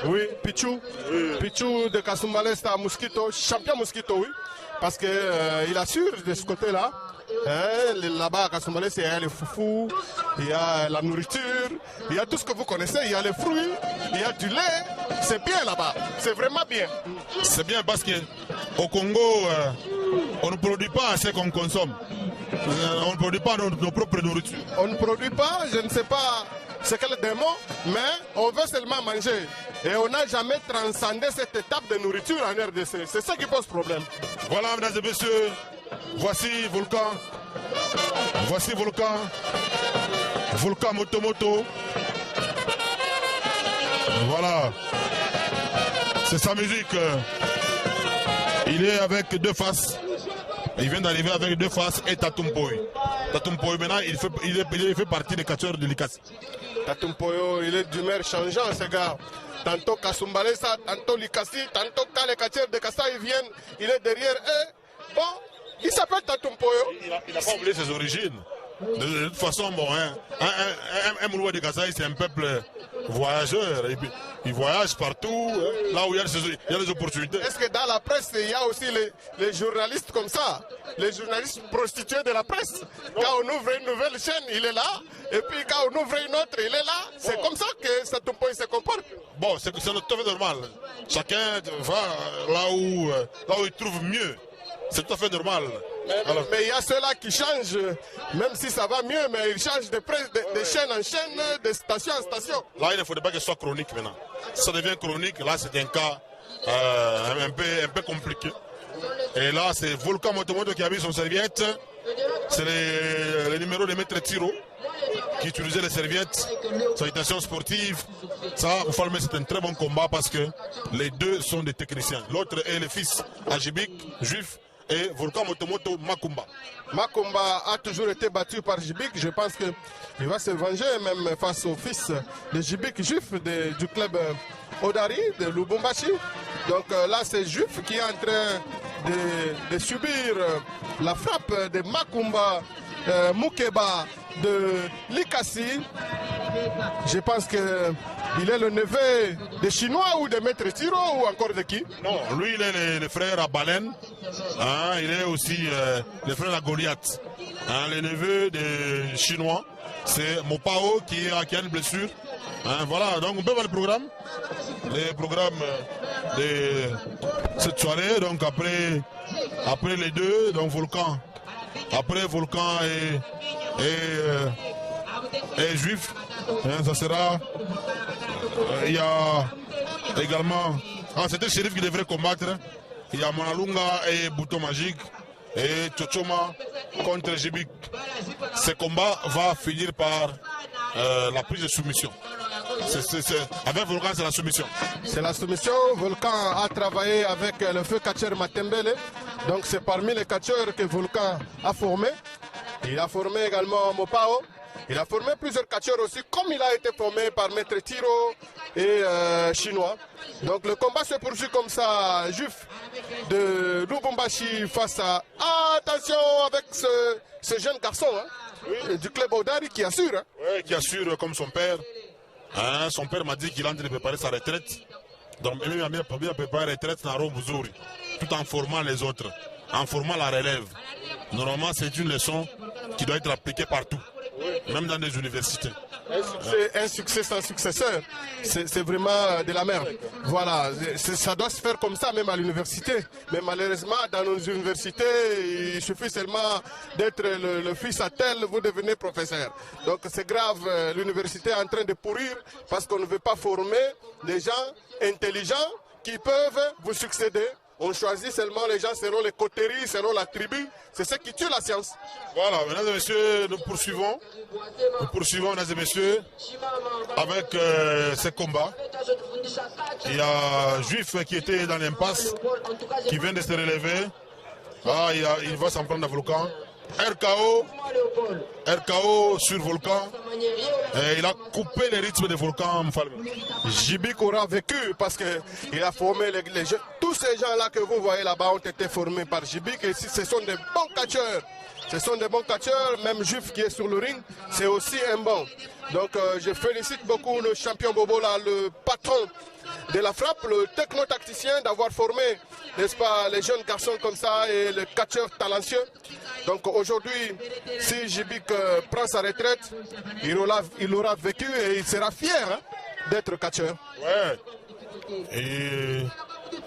Oui, Pichou. Oui. Pichou de Kasumbalès à Mosquito, champion Mosquito, oui. Parce que il assure de ce côté-là. Là-bas à Kasumbalès, il y a les foufous, il y a la nourriture, il y a tout ce que vous connaissez, il y a les fruits, il y a du lait. C'est bien là-bas, c'est vraiment bien. C'est bien parce qu'au Congo, on ne produit pas assez qu'on consomme. On ne produit pas nos propres nourritures. On ne produit pas, je ne sais pas c'est quel démon, mais on veut seulement manger. Et on n'a jamais transcendé cette étape de nourriture en RDC. C'est ça qui pose problème. Voilà, mesdames et messieurs, voici Volcan. Voici Volcan. Volcan Motomoto. Voilà. C'est sa musique. Il est avec deux faces. Il vient d'arriver avec deux faces et Tatumpoy. Tatumpoy, maintenant, il fait partie des catcheurs de l'ICAS. Tatumpoyo, il est d'humeur changeant, ce gars. Tantôt Kasumbalesa, tantôt Likasi, tantôt quand les catcheurs de Kassa ils viennent, il est derrière eux. Bon, il s'appelle Tatumpoyo. Il n'a pas oublié ses origines. De toute façon, bon, un Mouloua de Kassa, c'est un peuple voyageur. Et puis, il voyage partout, là où il y a des opportunités. Est-ce que dans la presse, il y a aussi les journalistes comme ça, les journalistes prostitués de la presse? Quand on ouvre une nouvelle chaîne, il est là. Et puis quand on ouvre une autre, il est là. C'est comme ça que Tatumpoyo se comporte. Bon, c'est tout à fait normal. Chacun va là où il trouve mieux. C'est tout à fait normal. Mais il y a ceux-là qui changent, même si ça va mieux, mais ils changent de chaîne en chaîne, de station en station. Là, il ne faudrait pas que ce soit chronique maintenant. Si ça devient chronique, là, c'est un cas un peu compliqué. Et là, c'est Volcan Motomoto qui a mis son serviette. C'est le numéro de Maître Tiro qui utilisait les serviettes. Salutation sportive. Ça, Oufalme, c'est un très bon combat parce que les deux sont des techniciens. L'autre est le fils Ajibik, juif, et Volcan Motomoto Makumba. Makumba a toujours été battu par Jibik. Je pense qu'il va se venger même face au fils de Jibik, juif du club Odari de Lubumbashi. Donc là, c'est Juif qui est en train de subir la frappe de Makumba Mukeba de Likasi. Je pense qu'il est le neveu des Chinois ou de Maître Tiro ou encore de qui? Non, lui il est le frère à Baleine. Hein, il est aussi le frère à Goliath. Hein, le neveu des Chinois. C'est Mopao qui a une blessure. Hein, voilà, donc on peut voir le programme. Le programme de cette soirée. Donc après les deux, donc Volcan. Après Volcan et Juif, hein, ça sera. Il y a également. Ah, c'était le shérif qui devrait combattre. Il y a Manalunga et Bouton Magique et Tchochoma contre Jibik. Ce combat va finir par la prise de soumission. Avec Volcan, c'est la soumission. C'est la soumission. Volcan a travaillé avec le feu catcheur Matembele. Donc c'est parmi les catcheurs que Volcan a formé. Il a formé également Mopao. Il a formé plusieurs catcheurs aussi, comme il a été formé par Maître Tiro et Chinois. Donc le combat se poursuit comme ça. Juif de Lubumbashi face à... Attention avec ce jeune garçon hein, oui, du club Odari qui assure. Hein. Oui, qui assure comme son père. Hein, son père m'a dit qu'il est en train de préparer sa retraite. Donc il a préparé la retraite dans Rombouzuri, tout en formant les autres, en formant la relève. Normalement, c'est une leçon qui doit être appliquée partout, même dans des universités. Un succès sans successeur, c'est vraiment de la merde. Voilà, ça doit se faire comme ça même à l'université. Mais malheureusement, dans nos universités, il suffit seulement d'être le fils à tel, vous devenez professeur. Donc c'est grave, l'université est en train de pourrir parce qu'on ne veut pas former des gens intelligents qui peuvent vous succéder. On choisit seulement les gens selon les coteries, selon la tribu. C'est ce qui tue la science. Voilà, mesdames et messieurs, nous poursuivons. Nous poursuivons, mesdames et messieurs, avec ces combats. Il y a Juif qui était dans l'impasse, qui vient de se relever. Ah, il va s'en prendre à Volcan. RKO sur Volcan. Et il a coupé les rythmes de Volcan. Jibik aura vécu parce qu'il a formé les jeunes. Tous ces gens-là que vous voyez là-bas ont été formés par Jibik. Et ce sont des bons catcheurs. Ce sont des bons catcheurs. Même Juif qui est sur le ring, c'est aussi un bon. Donc je félicite beaucoup le champion Bobo là, le patron de la frappe, le techno-tacticien, d'avoir formé, n'est-ce pas, les jeunes garçons comme ça et les catcheurs talentueux. Donc aujourd'hui, si Djibick prend sa retraite, il aura vécu et il sera fier hein, d'être catcheur. Ouais. Et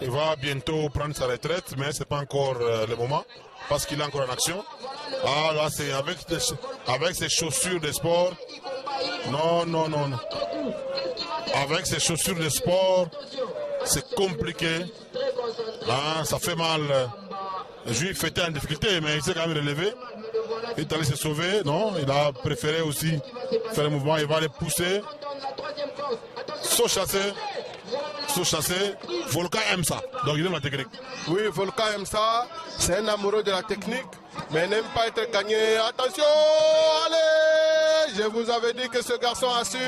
il va bientôt prendre sa retraite, mais ce n'est pas encore le moment, parce qu'il est encore en action. Ah là, c'est avec ses chaussures de sport. Non, non, non, non. Avec ses chaussures de sport, c'est compliqué. Ah, ça fait mal. Le Juif était en difficulté, mais il s'est quand même relevé. Il est allé se sauver. Non, il a préféré aussi faire le mouvement. Il va les pousser. Saut chassé. Volcan aime ça. Donc il aime la technique. Oui, Volcan aime ça. C'est un amoureux de la technique, mais n'aime pas être gagné. Attention, allez! Je vous avais dit que ce garçon a su.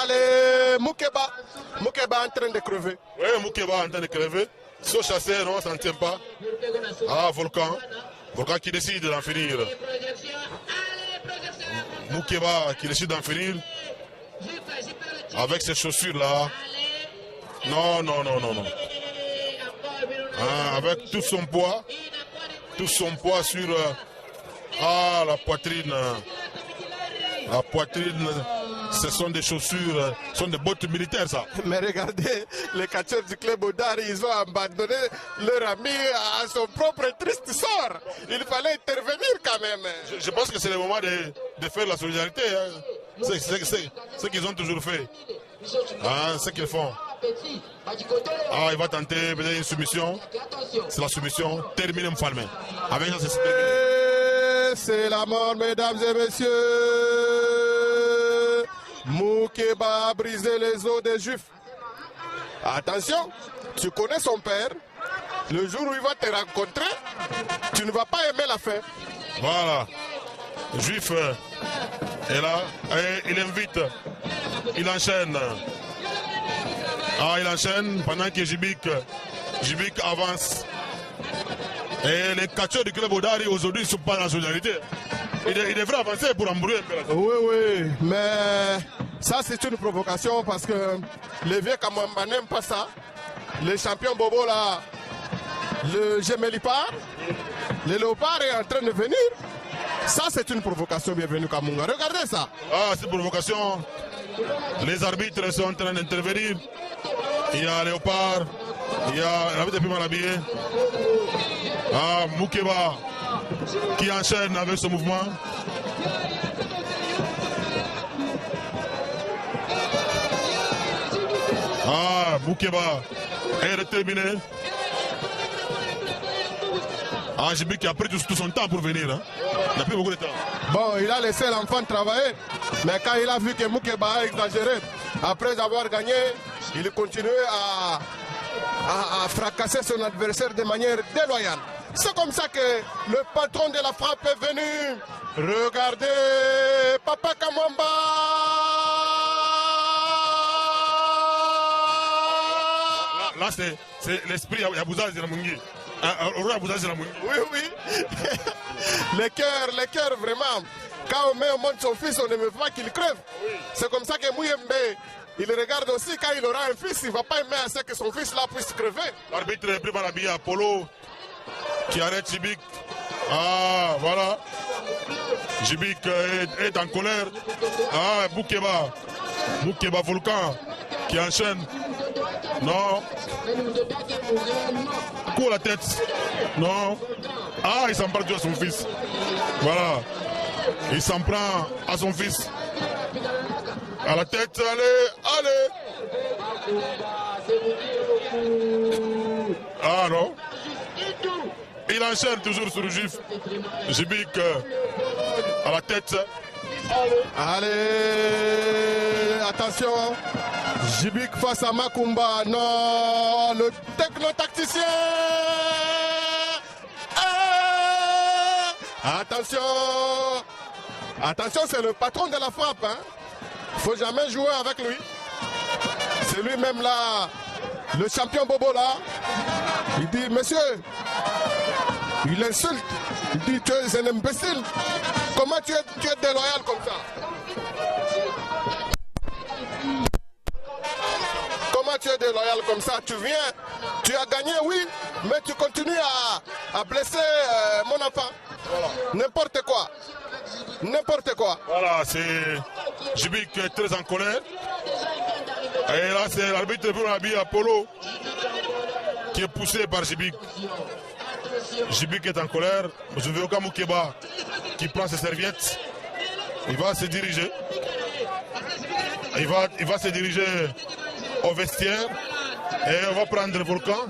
Allez, Moukeba. Moukeba en train de crever. Oui, Moukeba en train de crever. Saut chassé, non, ça ne tient pas. Ah, Volcan. Volcan qui décide d'en finir. Moukeba qui décide d'en finir. Avec ces chaussures-là. Non, non, non, non, non. Ah, avec tout son poids sur la poitrine. La poitrine, ce sont des chaussures, ce sont des bottes militaires, ça. Mais regardez, les catcheurs du club Odari, ils ont abandonné leur ami à son propre triste sort. Il fallait intervenir quand même. Je pense que c'est le moment de faire la solidarité. Hein. C'est ce qu'ils ont toujours fait. Hein, ce qu'ils font. Ah, il va tenter peut-être une soumission. C'est la soumission. Terminé Mfalme. Avec ça, c'est terminé. C'est la mort, mesdames et messieurs. Moukeba a brisé les os des Juifs. Attention, tu connais son père. Le jour où il va te rencontrer, tu ne vas pas aimer la fin. Voilà. Juif est là. Et il invite. Il enchaîne. Ah, il enchaîne pendant que Djibick avance. Et les catcheurs du club Odari aujourd'hui ne sont pas dans la solidarité. Il devrait avancer pour embrouiller un peu la... Oui, oui, mais ça c'est une provocation parce que les vieux Kamamba n'aiment pas ça. Les champions Bobo là, le Gemélipar, le Léopard est en train de venir. Ça c'est une provocation, bienvenue Kamunga. Regardez ça. Ah, c'est une provocation. Les arbitres sont en train d'intervenir. Il y a Léopard, il y a l'arbitre plus mal habillé. Ah, Moukeba qui enchaîne avec ce mouvement. Ah, Moukeba est déterminé. Ah, Djibick qui a pris tout son temps pour venir. Hein. Il n'a plus beaucoup de temps. Bon, il a laissé l'enfant travailler. Mais quand il a vu que Moukeba a exagéré, après avoir gagné, il continuait à fracasser son adversaire de manière déloyale. C'est comme ça que le patron de la frappe est venu. Regardez, Papa Kamwamba. Là, c'est l'esprit Yabouza Ziramungi. Oui, oui. Les cœurs, vraiment. Quand on met au monde son fils, on ne veut pas qu'il crève. C'est comme ça que Mouyembe, il regarde aussi quand il aura un fils, il ne va pas aimer à ce que son fils là puisse crever. L'arbitre est pris par la bille à Polo qui arrête Djibick. Ah, voilà. Djibick est en colère. Ah, Moukeba Volcan qui enchaîne. Non. Cours la tête. Non. Ah, il s'en prend à son fils. Voilà. Il s'en prend à son fils. À la tête, allez. Ah non. Il enchaîne toujours sur le Juif. Djibick à la tête. Allez, attention. Djibick face à Makumba. Non, le techno-tacticien. Attention. Attention, c'est le patron de la frappe. Hein. Faut jamais jouer avec lui. C'est lui-même là, le champion Bobo là. Il dit, monsieur, il insulte. Il dit, tu es un imbécile. Comment tu es déloyal comme ça? toi tu es déloyal comme ça, tu viens, tu as gagné, oui, mais tu continues à blesser mon enfant. Voilà. N'importe quoi. N'importe quoi. Voilà, c'est Djibik qui est très en colère. Et là, c'est l'arbitre pour l'habit Apollo qui est poussé par Djibik. Djibik est en colère. Je veux Oka Moukeba qui prend ses serviettes. Il va se diriger. Il va se diriger au vestiaire. Et on va prendre le Volcan.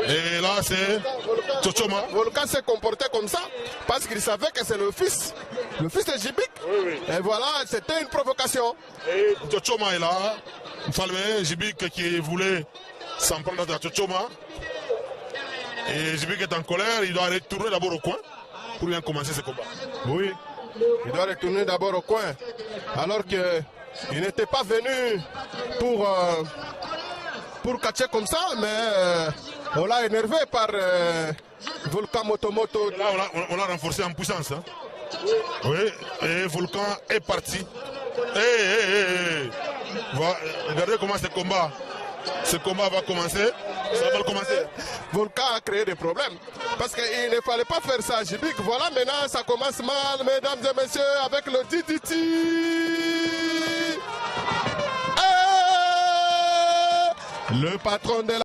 Et là, c'est Tchotchoma. Volcan s'est comporté comme ça parce qu'il savait que c'est le fils de Djibik. Oui. Et voilà, c'était une provocation. Et Tchotchoma est là. Falme, Djibik qui voulait s'en prendre à Tchotchoma. Et Djibik est en colère. Il doit retourner d'abord au coin pour bien commencer ce combat. Oui, il doit retourner d'abord au coin. Alors qu'il n'était pas venu pour catcher comme ça, mais on l'a énervé par Volcan Motomoto. Là, on l'a renforcé en puissance. Hein. Oui, et Volcan est parti. Regardez comment ce combat va commencer. Ça va commencer. Volcan a créé des problèmes. Parce qu'il ne fallait pas faire ça à Djibik. Voilà, maintenant ça commence mal, mesdames et messieurs, avec le DDT. Le patron de la